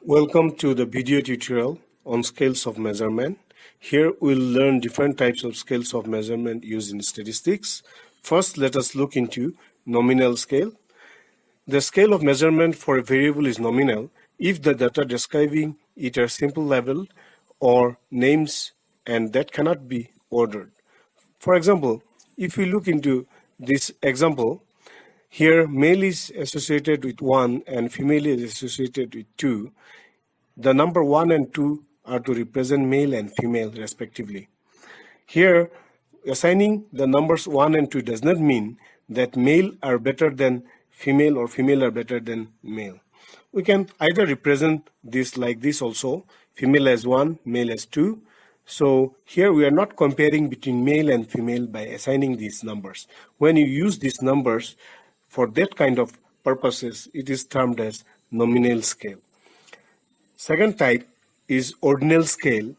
Welcome to the video tutorial on scales of measurement. Here we'll learn different types of scales of measurement used in statistics. First, let us look into nominal scale. The scale of measurement for a variable is nominal if the data describing it are simple level or names and that cannot be ordered. For example, if we look into this example, here male is associated with 1 and female is associated with 2. The number 1 and 2 are to represent male and female respectively. Here, assigning the numbers 1 and 2 does not mean that male are better than female or female are better than male. We can either represent this like this also, female as 1, male as 2. So here we are not comparing between male and female by assigning these numbers. When you use these numbers for that kind of purposes, it is termed as nominal scale. Second type is ordinal scale.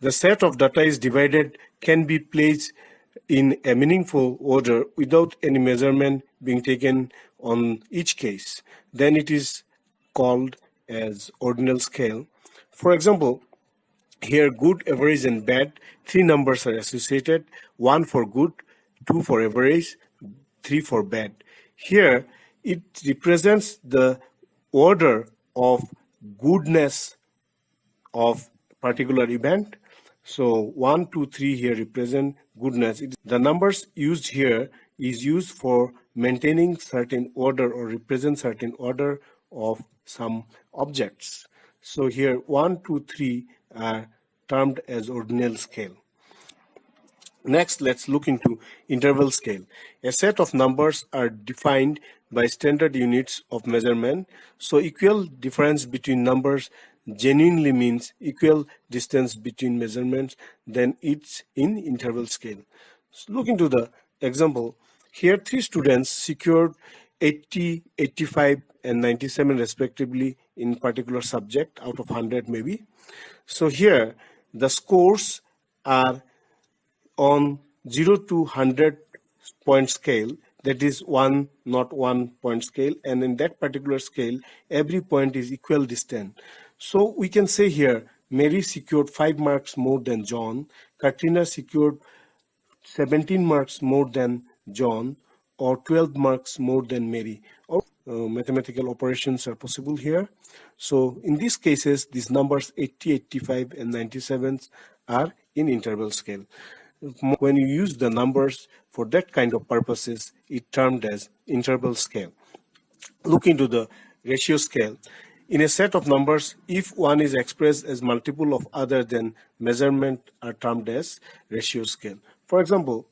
The set of data is divided can be placed in a meaningful order without any measurement being taken on each case. Then it is called as ordinal scale. For example, here good, average and bad, three numbers are associated, 1 for good, 2 for average, 3 for bad. Here it represents the order of goodness of particular event. So 1, 2, 3 here represent goodness. The numbers used here is used for maintaining certain order or represent certain order of some objects. So here 1, 2, 3 are termed as ordinal scale. Next, let's look into interval scale. A set of numbers are defined by standard units of measurement. So equal difference between numbers genuinely means equal distance between measurements, then it's in interval scale. So look into the example. Here three students secured 80, 85 and 97 respectively in particular subject out of 100 maybe. So here the scores are on 0 to 100 point scale, that is 1 not 1 point scale, and in that particular scale every point is equal distance. So we can say here Mary secured 5 marks more than John, Katrina secured 17 marks more than John, or 12 marks more than Mary. Or mathematical operations are possible here. So in these cases these numbers 80, 85 and 97 are in interval scale. When you use the numbers for that kind of purposes, it termed as interval scale. Look into the ratio scale. In a set of numbers, if one is expressed as multiple of other than measurement are termed as ratio scale. For example,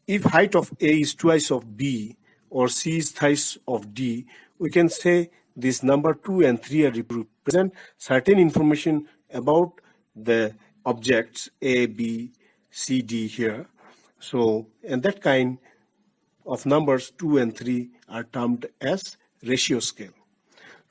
if height of A is twice of B or C is thrice of D, we can say this number 2 and 3 are represent certain information about the objects A, B, C, D here. So, and that kind of numbers 2 and 3 are termed as ratio scale.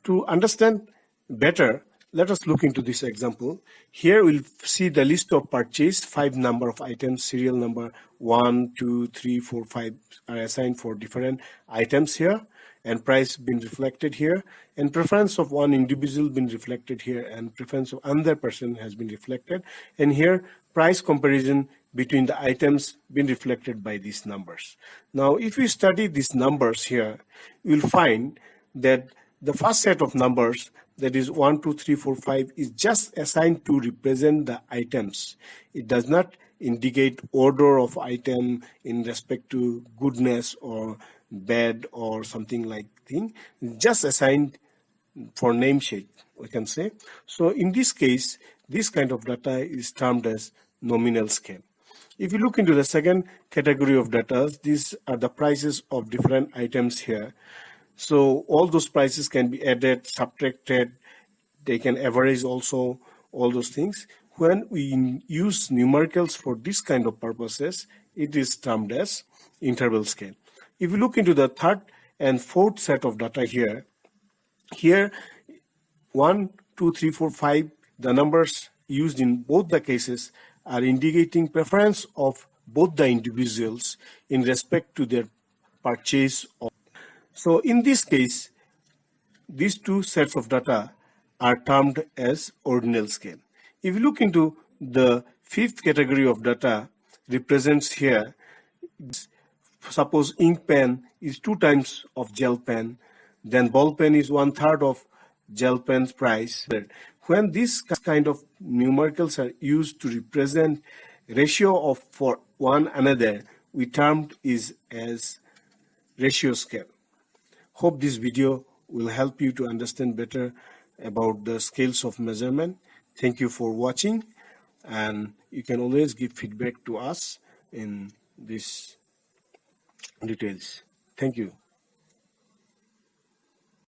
To understand better, let us look into this example. Here we'll see the list of purchased 5 number of items, serial number 1, 2, 3, 4, 5 are assigned for different items here, and price been reflected here, and preference of one individual been reflected here, and preference of another person has been reflected, and here price comparison between the items been reflected by these numbers. Now if we study these numbers here, you'll find that the first set of numbers, that is 1, 2, 3, 4, 5 is just assigned to represent the items. It does not indicate order of item in respect to goodness or bad or something like thing, just assigned for namesake, we can say. So in this case, this kind of data is termed as nominal scale. If you look into the second category of data, these are the prices of different items here. So all those prices can be added, subtracted, they can average also, all those things. When we use numericals for this kind of purposes, it is termed as interval scale. If you look into the third and fourth set of data here, 1, 2, 3, 4, 5, the numbers used in both the cases are indicating preference of both the individuals in respect to their purchase. So in this case, these two sets of data are termed as ordinal scale. If you look into the fifth category of data represents here, suppose ink pen is 2 times of gel pen, then ball pen is 1/3 of gel pen's price. When these kind of numericals are used to represent ratio of for one another, we termed is as ratio scale. Hope this video will help you to understand better about the scales of measurement. Thank you for watching, and you can always give feedback to us in these details. Thank you.